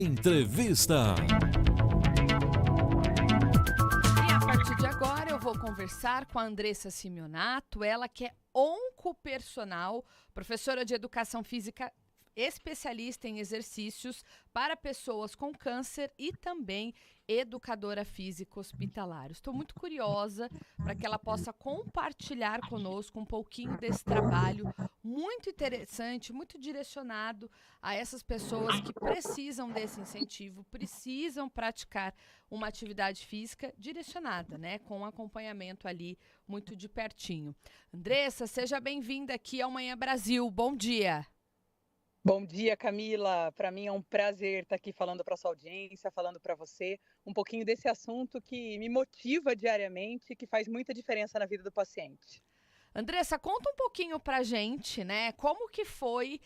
Entrevista. E a partir de agora eu vou conversar com a Andressa Simeonato, ela que é oncopersonal, professora de educação física, especialista em exercícios para pessoas com câncer e também educadora física hospitalar. Estou muito curiosa para que ela possa compartilhar conosco um pouquinho desse trabalho muito interessante, muito direcionado a essas pessoas que precisam desse incentivo, precisam praticar uma atividade física direcionada, né, com um acompanhamento ali muito de pertinho. Andressa, seja bem-vinda aqui ao Manhã Brasil. Bom dia. Bom dia, Camila. Para mim é um prazer estar aqui falando para a sua audiência, falando para você um pouquinho desse assunto que me motiva diariamente, que faz muita diferença na vida do paciente. Andressa, conta um pouquinho pra gente, né? Como que foi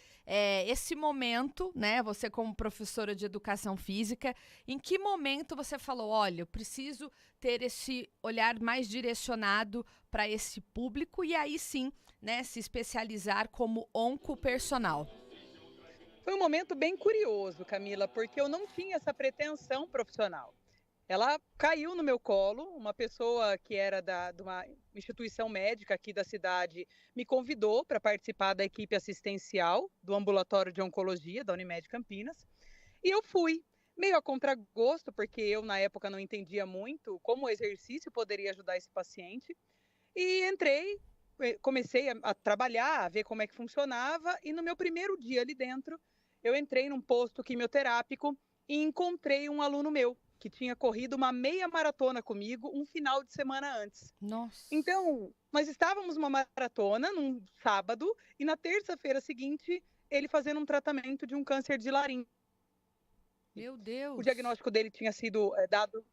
esse momento, né? Você como professora de educação física, em que momento você falou, olha, eu preciso ter esse olhar mais direcionado para esse público e aí sim, né, se especializar como oncopersonal? Foi um momento bem curioso, Camila, porque eu não tinha essa pretensão profissional. Ela caiu no meu colo, uma pessoa que era de uma instituição médica aqui da cidade me convidou para participar da equipe assistencial do ambulatório de oncologia da Unimed Campinas, e eu fui, meio a contragosto, porque eu na época não entendia muito como o exercício poderia ajudar esse paciente, e entrei, comecei a trabalhar, a ver como é que funcionava, e no meu primeiro dia ali dentro, eu entrei num posto quimioterápico e encontrei um aluno meu, que tinha corrido uma meia maratona comigo um final de semana antes. Nossa. Então, nós estávamos numa maratona num sábado e na terça-feira seguinte, ele fazendo um tratamento de um câncer de laringe. Meu Deus. O diagnóstico dele tinha sido dado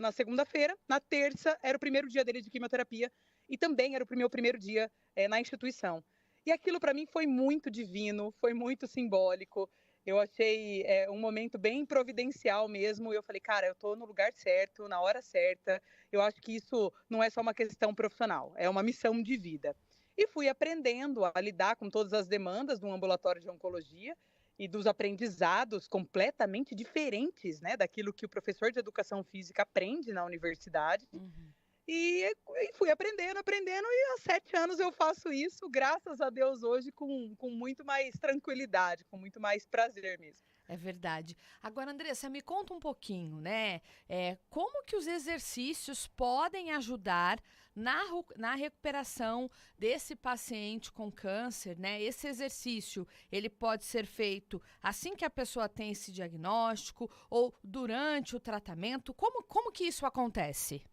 na segunda-feira, na terça era o primeiro dia dele de quimioterapia e também era o meu primeiro dia na instituição. E aquilo para mim foi muito divino, foi muito simbólico. Eu achei um momento bem providencial mesmo. Eu falei, cara, eu estou no lugar certo, na hora certa. Eu acho que isso não é só uma questão profissional, é uma missão de vida. E fui aprendendo a lidar com todas as demandas de um ambulatório de oncologia e dos aprendizados completamente diferentes, né, daquilo que o professor de educação física aprende na universidade. Uhum. E fui aprendendo, e há 7 anos eu faço isso, graças a Deus, hoje com muito mais tranquilidade, com muito mais prazer mesmo. É verdade. Agora, Andressa, me conta um pouquinho, né? Como que os exercícios podem ajudar na recuperação desse paciente com câncer, né? Esse exercício, ele pode ser feito assim que a pessoa tem esse diagnóstico ou durante o tratamento? Como que isso acontece?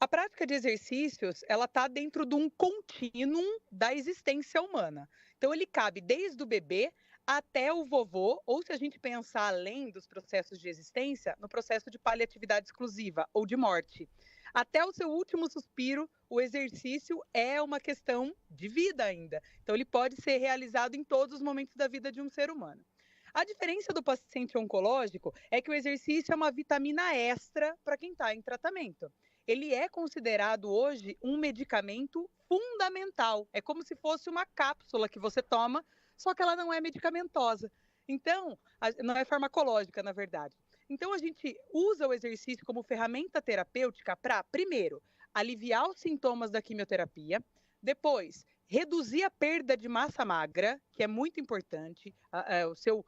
A prática de exercícios, ela está dentro de um contínuo da existência humana. Então, ele cabe desde o bebê até o vovô, ou se a gente pensar além dos processos de existência, no processo de paliatividade exclusiva ou de morte. Até o seu último suspiro, o exercício é uma questão de vida ainda. Então, ele pode ser realizado em todos os momentos da vida de um ser humano. A diferença do paciente oncológico é que o exercício é uma vitamina extra para quem está em tratamento. Ele é considerado hoje um medicamento fundamental. É como se fosse uma cápsula que você toma, só que ela não é medicamentosa. Então, não é farmacológica, na verdade. Então, a gente usa o exercício como ferramenta terapêutica para, primeiro, aliviar os sintomas da quimioterapia, depois, reduzir a perda de massa magra, que é muito importante. O seu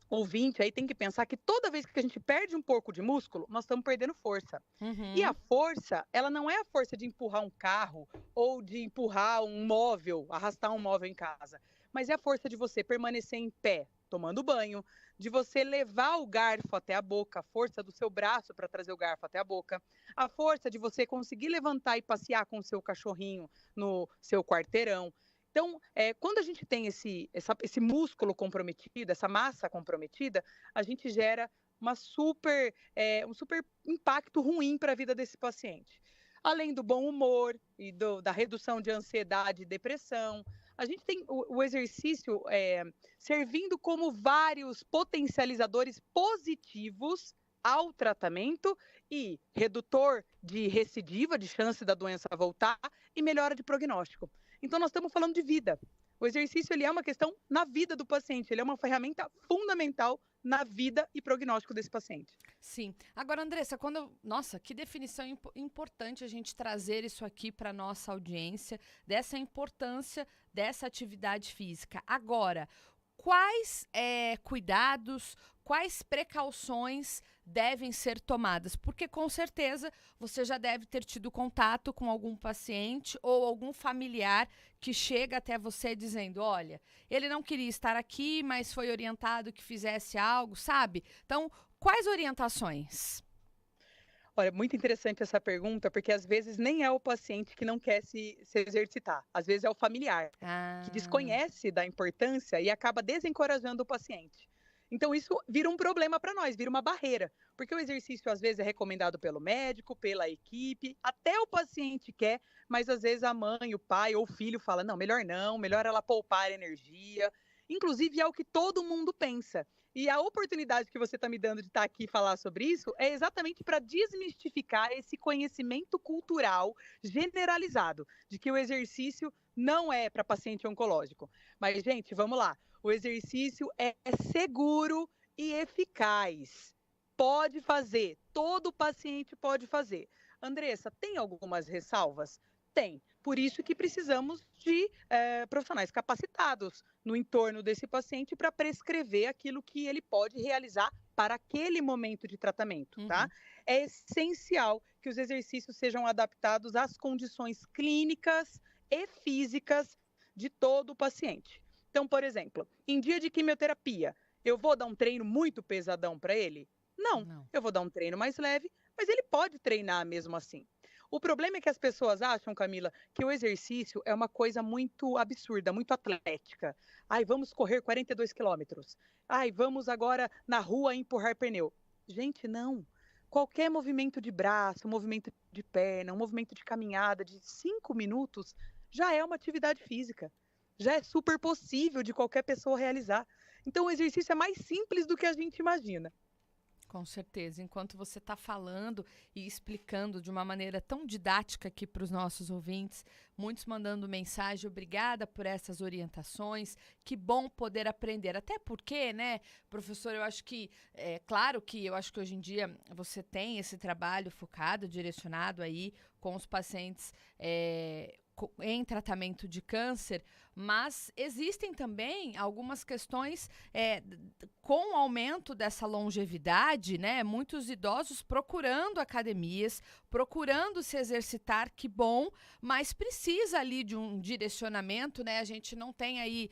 ouvinte aí tem que pensar que toda vez que a gente perde um pouco de músculo, nós estamos perdendo força. E a força, ela não é a força de empurrar um carro ou de empurrar um móvel, arrastar um móvel em casa, mas é a força de você permanecer em pé, tomando banho, de você levar o garfo até a boca, a força do seu braço para trazer o garfo até a boca, a força de você conseguir levantar e passear com o seu cachorrinho no seu quarteirão. Então, quando a gente tem esse músculo comprometido, essa massa comprometida, a gente gera um super impacto ruim para a vida desse paciente. Além do bom humor e da redução de ansiedade e depressão, a gente tem o exercício servindo como vários potencializadores positivos ao tratamento e redutor de recidiva, de chance da doença voltar e melhora de prognóstico. Então, nós estamos falando de vida. O exercício ele é uma questão na vida do paciente, ele é uma ferramenta fundamental na vida e prognóstico desse paciente. Sim. Agora, Andressa, nossa, que definição importante a gente trazer isso aqui para nossa audiência, dessa importância dessa atividade física. Agora, quais cuidados, quais precauções devem ser tomadas? Porque com certeza você já deve ter tido contato com algum paciente ou algum familiar que chega até você dizendo, olha, ele não queria estar aqui, mas foi orientado que fizesse algo, sabe? Então, quais orientações? Olha, muito interessante essa pergunta, porque às vezes nem é o paciente que não quer se exercitar, às vezes é o familiar, que Ah, desconhece da importância e acaba desencorajando o paciente. Então, isso vira um problema para nós, vira uma barreira, porque o exercício às vezes é recomendado pelo médico, pela equipe, até o paciente quer, mas às vezes a mãe, o pai ou o filho fala: não, melhor ela poupar energia. Inclusive, é o que todo mundo pensa. E a oportunidade que você está me dando de estar aqui e falar sobre isso é exatamente para desmistificar esse conhecimento cultural generalizado de que o exercício não é para paciente oncológico. Mas, gente, vamos lá. O exercício é seguro e eficaz. Pode fazer, todo paciente pode fazer. Andressa, tem algumas ressalvas? Tem. Por isso que precisamos de profissionais capacitados no entorno desse paciente para prescrever aquilo que ele pode realizar para aquele momento de tratamento, tá? uhum. É essencial que os exercícios sejam adaptados às condições clínicas e físicas de todo o paciente. Então, por exemplo, em dia de quimioterapia, eu vou dar um treino muito pesadão para ele? Não, Não. eu vou dar um treino mais leve, mas ele pode treinar mesmo assim. O problema é que as pessoas acham, Camila, que o exercício é uma coisa muito absurda, muito atlética. Ai, vamos correr 42 quilômetros. Ai, vamos agora na rua empurrar pneu. Gente, não. Qualquer movimento de braço, um movimento de perna, um movimento de caminhada de 5 minutos já é uma atividade física. Já é super possível de qualquer pessoa realizar. Então, o exercício é mais simples do que a gente imagina. Com certeza. Enquanto você está falando e explicando de uma maneira tão didática aqui para os nossos ouvintes, muitos mandando mensagem, obrigada por essas orientações, que bom poder aprender. Até porque, né, professor, eu acho que, claro que eu acho que hoje em dia você tem esse trabalho focado, direcionado aí com os pacientes em tratamento de câncer, mas existem também algumas questões com o aumento dessa longevidade, né? Muitos idosos procurando academias, procurando se exercitar, que bom, mas precisa ali de um direcionamento, né? A gente não tem aí,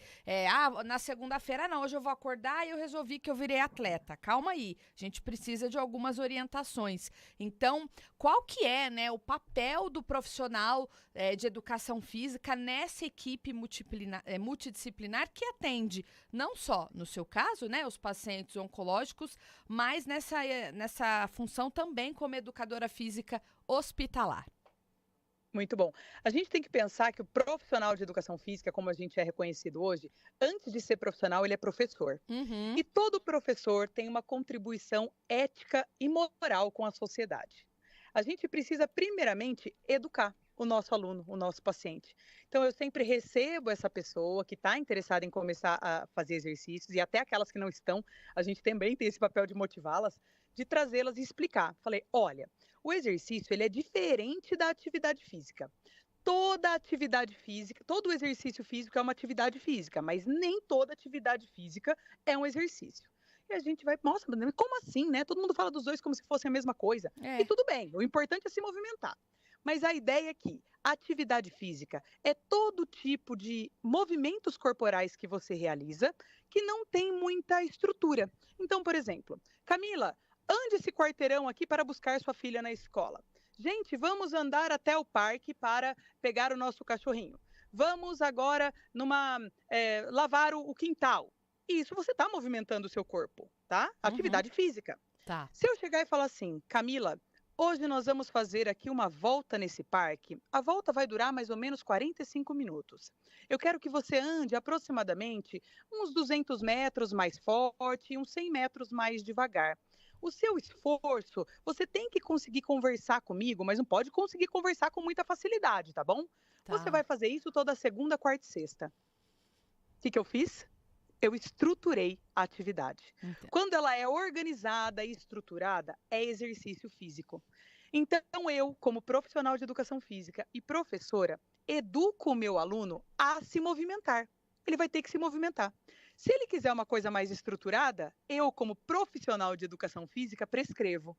na segunda-feira não, hoje eu vou acordar e eu resolvi que eu virei atleta. Calma aí, a gente precisa de algumas orientações. Então, qual que é, né, o papel do profissional de educação física nessa equipe multidisciplinar que atende não só, no seu caso, né, os pacientes oncológicos, mas nessa função também como educadora física hospitalar? Muito bom. A gente tem que pensar que o profissional de educação física, como a gente é reconhecido hoje, antes de ser profissional, ele é professor. Uhum. E todo professor tem uma contribuição ética e moral com a sociedade. A gente precisa, primeiramente, educar o nosso aluno, o nosso paciente. Então, eu sempre recebo essa pessoa que está interessada em começar a fazer exercícios, e até aquelas que não estão, a gente também tem esse papel de motivá-las, de trazê-las e explicar. Falei, olha, o exercício ele é diferente da atividade física. Toda atividade física, todo exercício físico é uma atividade física, mas nem toda atividade física é um exercício. E a gente vai, nossa, mas como assim, né? Todo mundo fala dos dois como se fossem a mesma coisa. E É. tudo bem, o importante é se movimentar. Mas a ideia é que a atividade física é todo tipo de movimentos corporais que você realiza que não tem muita estrutura. Então, por exemplo, Camila, ande esse quarteirão aqui para buscar sua filha na escola. Gente, vamos andar até o parque para pegar o nosso cachorrinho. Vamos agora lavar o quintal. Isso você está movimentando o seu corpo, tá? Uhum. Atividade física. Tá. Se eu chegar e falar assim, Camila, hoje nós vamos fazer aqui uma volta nesse parque. A volta vai durar mais ou menos 45 minutos. Eu quero que você ande aproximadamente uns 200 metros mais forte e uns 100 metros mais devagar. O seu esforço, você tem que conseguir conversar comigo, mas não pode conseguir conversar com muita facilidade, tá bom? Você Tá. vai fazer isso toda segunda, quarta e sexta. que eu fiz? Eu estruturei a atividade. Entendo. Quando ela é organizada e estruturada, é exercício físico. Então, eu, como profissional de educação física e professora, educo o meu aluno a se movimentar. Ele vai ter que se movimentar. Se ele quiser uma coisa mais estruturada, eu, como profissional de educação física, prescrevo.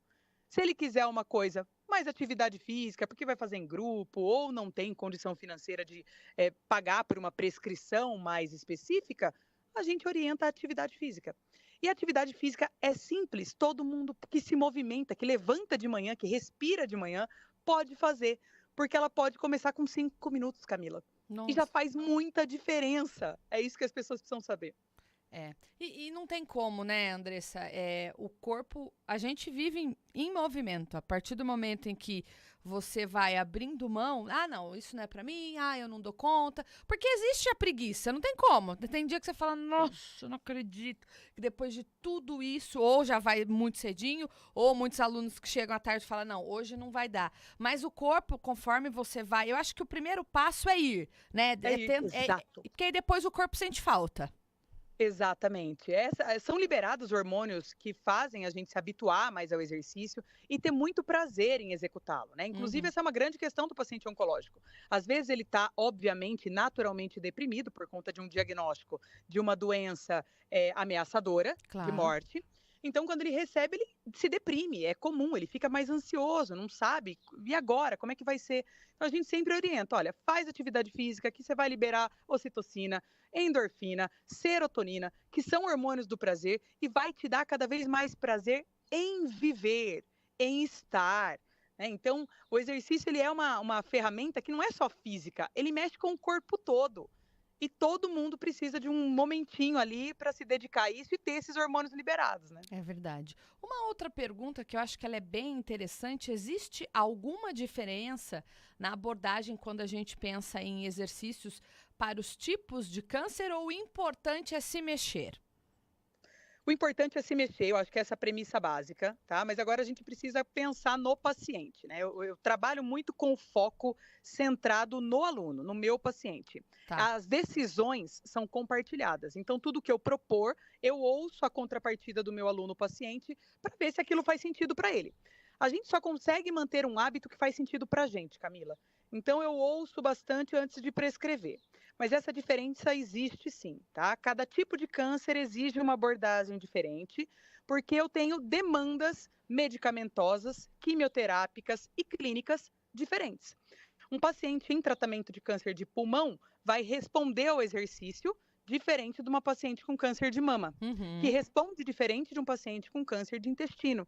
Se ele quiser uma coisa mais atividade física, porque vai fazer em grupo ou não tem condição financeira de pagar por uma prescrição mais específica, a gente orienta a atividade física. E a atividade física é simples, todo mundo que se movimenta, que levanta de manhã, que respira de manhã, pode fazer, porque ela pode começar com 5 minutos, Camila. E já Nossa. faz muita diferença. É isso que as pessoas precisam saber. E não tem como, né, Andressa? O corpo, a gente vive em movimento. A partir do momento em que você vai abrindo mão, não, isso não é pra mim, eu não dou conta. Porque existe a preguiça, não tem como. Tem dia que você fala, nossa, eu não acredito. Que depois de tudo isso, ou já vai muito cedinho, ou muitos alunos que chegam à tarde falam, não, hoje não vai dar. Mas o corpo, conforme você vai, eu acho que o primeiro passo é ir, né? Exato. Porque aí depois o corpo sente falta. Exatamente. São liberados hormônios que fazem a gente se habituar mais ao exercício e ter muito prazer em executá-lo, né? Inclusive, essa é uma grande questão do paciente oncológico. Às vezes ele está, obviamente, naturalmente deprimido por conta de um diagnóstico de uma doença ameaçadora de Claro. morte. Então, quando ele recebe, ele se deprime, é comum, ele fica mais ansioso, não sabe, e agora, como é que vai ser? Então, a gente sempre orienta, olha, faz atividade física, que você vai liberar ocitocina, endorfina, serotonina, que são hormônios do prazer, e vai te dar cada vez mais prazer em viver, em estar. Né? Então, o exercício ele é uma ferramenta que não é só física, ele mexe com o corpo todo. E todo mundo precisa de um momentinho ali para se dedicar a isso e ter esses hormônios liberados, né? É verdade. Uma outra pergunta que eu acho que ela é bem interessante, existe alguma diferença na abordagem quando a gente pensa em exercícios para os tipos de câncer ou o importante é se mexer? O importante é se mexer, eu acho que essa é a premissa básica, tá? Mas agora a gente precisa pensar no paciente, né? Eu trabalho muito com foco centrado no aluno, no meu paciente. Tá. As decisões são compartilhadas, então tudo que eu propor, eu ouço a contrapartida do meu aluno paciente para ver se aquilo faz sentido para ele. A gente só consegue manter um hábito que faz sentido para a gente, Camila. Então eu ouço bastante antes de prescrever. Mas essa diferença existe sim, tá? Cada tipo de câncer exige uma abordagem diferente, porque eu tenho demandas medicamentosas, quimioterápicas e clínicas diferentes. Um paciente em tratamento de câncer de pulmão vai responder ao exercício diferente de uma paciente com câncer de mama, que responde diferente de um paciente com câncer de intestino.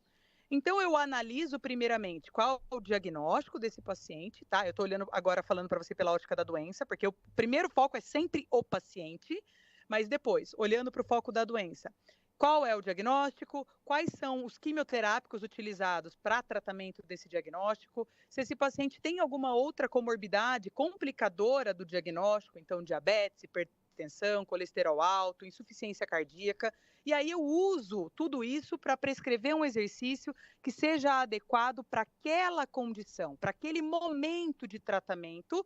Então, eu analiso primeiramente qual é o diagnóstico desse paciente, tá? Eu estou olhando agora falando para você pela ótica da doença, porque o primeiro foco é sempre o paciente, mas depois, olhando para o foco da doença, qual é o diagnóstico, quais são os quimioterápicos utilizados para tratamento desse diagnóstico, se esse paciente tem alguma outra comorbidade complicadora do diagnóstico, então diabetes, hipertensão, colesterol alto, insuficiência cardíaca, e aí eu uso tudo isso para prescrever um exercício que seja adequado para aquela condição, para aquele momento de tratamento,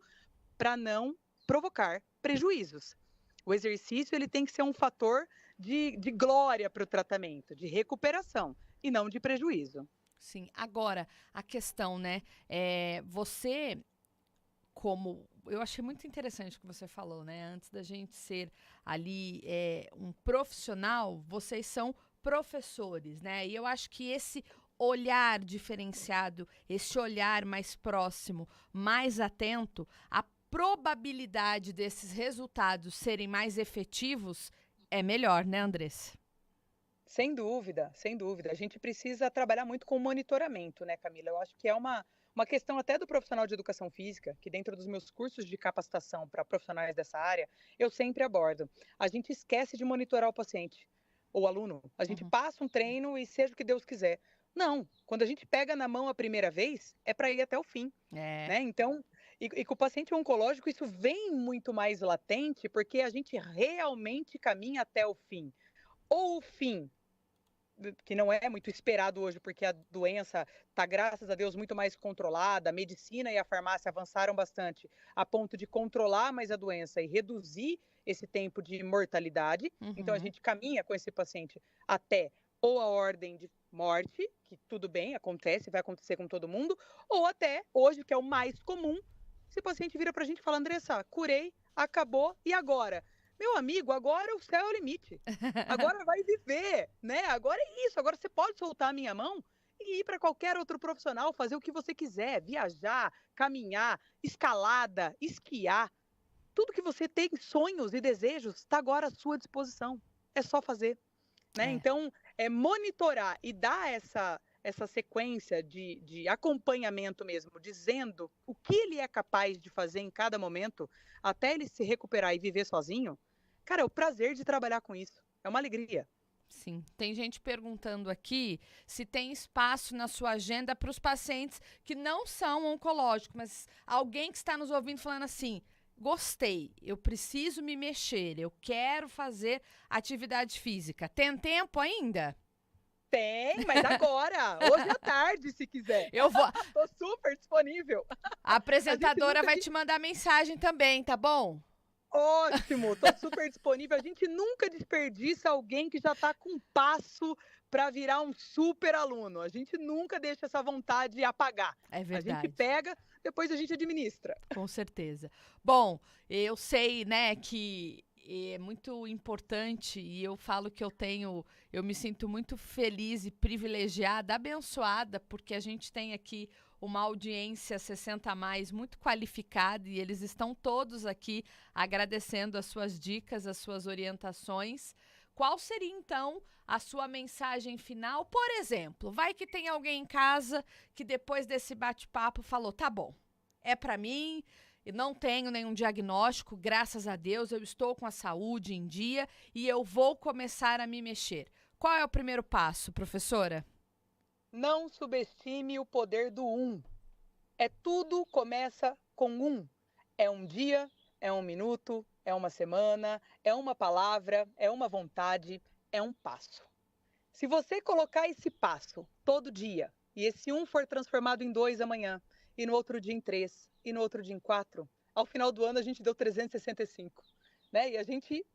para não provocar prejuízos. O exercício ele tem que ser um fator de glória para o tratamento, de recuperação, e não de prejuízo. Sim. Agora, a questão, né? Você, eu achei muito interessante o que você falou, né? Antes da gente ser ali um profissional, vocês são professores, né? E eu acho que esse olhar diferenciado, esse olhar mais próximo, mais atento, a probabilidade desses resultados serem mais efetivos é melhor, né, Andressa? Sem dúvida, sem dúvida. A gente precisa trabalhar muito com monitoramento, né, Camila? Eu acho que é uma questão até do profissional de educação física, que dentro dos meus cursos de capacitação para profissionais dessa área, eu sempre abordo. A gente esquece de monitorar o paciente, ou o aluno. A gente passa um treino e seja o que Deus quiser. Não, quando a gente pega na mão a primeira vez, é para ir até o fim, né? Então, e com o paciente oncológico, isso vem muito mais latente, porque a gente realmente caminha até o fim. Ou o fim que não é muito esperado hoje, porque a doença está, graças a Deus, muito mais controlada, a medicina e a farmácia avançaram bastante a ponto de controlar mais a doença e reduzir esse tempo de mortalidade. Então, a Uhum. gente caminha com esse paciente até ou a ordem de morte, que tudo bem, acontece, vai acontecer com todo mundo, ou até hoje, que é o mais comum, esse paciente vira para a gente e fala: Andressa, curei, acabou, e agora? Meu amigo, agora o céu é o limite. Agora vai viver, né? Agora é isso. Agora você pode soltar a minha mão e ir para qualquer outro profissional, fazer o que você quiser, viajar, caminhar, escalada, esquiar. Tudo que você tem sonhos e desejos está agora à sua disposição. É só fazer, né? É. Então, monitorar e dar essa sequência de acompanhamento mesmo, dizendo o que ele é capaz de fazer em cada momento, até ele se recuperar e viver sozinho, cara, é o prazer de trabalhar com isso. É uma alegria. Sim. Tem gente perguntando aqui se tem espaço na sua agenda para os pacientes que não são oncológicos, mas alguém que está nos ouvindo falando assim: gostei, eu preciso me mexer, eu quero fazer atividade física. Tem tempo ainda? Tem, mas agora, hoje à tarde, se quiser. Eu vou. Tô super disponível. A apresentadora nunca vai te mandar mensagem também, tá bom? Ótimo, tô super disponível. A gente nunca desperdiça alguém que já está com passo para virar um super aluno. A gente nunca deixa essa vontade apagar. É A gente verdade. pega, depois a gente administra. Com certeza. Bom, eu sei, né, que é muito importante e eu falo que eu me sinto muito feliz e privilegiada, abençoada, porque a gente tem aqui uma audiência 60 a mais muito qualificada e eles estão todos aqui agradecendo as suas dicas, as suas orientações. Qual seria então a sua mensagem final? Por exemplo, vai que tem alguém em casa que depois desse bate-papo falou: "Tá bom, é para mim, e não tenho nenhum diagnóstico, graças a Deus, eu estou com a saúde em dia e eu vou começar a me mexer." Qual é o primeiro passo, professora? Não subestime o poder do um. Tudo começa com um. É um dia, é um minuto, é uma semana, é uma palavra, é uma vontade, é um passo. Se você colocar esse passo todo dia, e esse um for transformado em 2 amanhã, e no outro dia em 3, e no outro dia em 4, ao final do ano a gente deu 365. Né? E a gente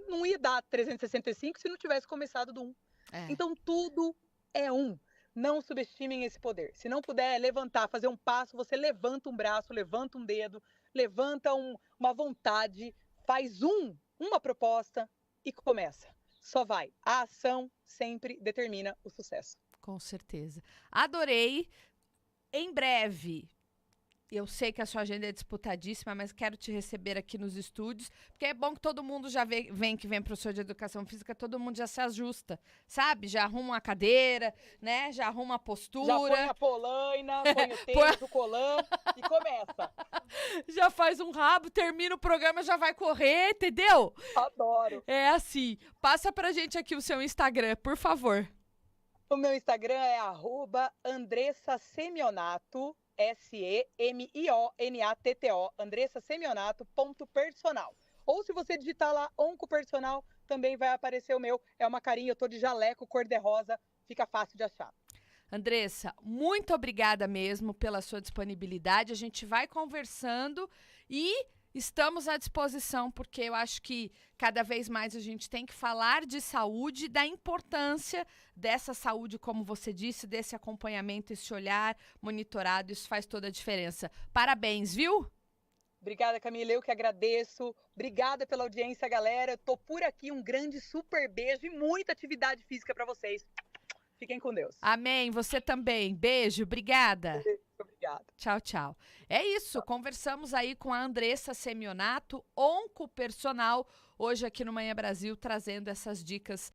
não ia dar 365 se não tivesse começado do 1. É. Então tudo é um. Não subestimem esse poder. Se não puder levantar, fazer um passo, você levanta um braço, levanta um dedo, levanta uma vontade, faz uma proposta e começa. Só vai. A ação sempre determina o sucesso. Com certeza. Adorei. Em breve, eu sei que a sua agenda é disputadíssima, mas quero te receber aqui nos estúdios, porque é bom que todo mundo já vem professor de educação física, todo mundo já se ajusta, sabe? Já arruma uma cadeira, né? Já arruma a postura. Já põe a polaina, põe o tênis, o colã e começa. Já faz um rabo, termina o programa, já vai correr, entendeu? Adoro. É assim. Passa pra gente aqui o seu Instagram, por favor. O meu Instagram é @AndressaSemionato, SEMIONATTO, andressasemionato.personal. Ou se você digitar lá oncopersonal, também vai aparecer o meu. É uma carinha, eu tô de jaleco cor-de-rosa, fica fácil de achar. Andressa, muito obrigada mesmo pela sua disponibilidade. A gente vai conversando e estamos à disposição, porque eu acho que cada vez mais a gente tem que falar de saúde, da importância dessa saúde, como você disse, desse acompanhamento, esse olhar monitorado, isso faz toda a diferença. Parabéns, viu? Obrigada, Camila, eu que agradeço. Obrigada pela audiência, galera. Eu tô por aqui, um grande super beijo e muita atividade física para vocês. Fiquem com Deus. Amém, você também. Beijo, obrigada. Obrigada. Tchau, tchau. É isso, conversamos aí com a Andressa Semionato, oncopersonal, hoje aqui no Manhã Brasil, trazendo essas dicas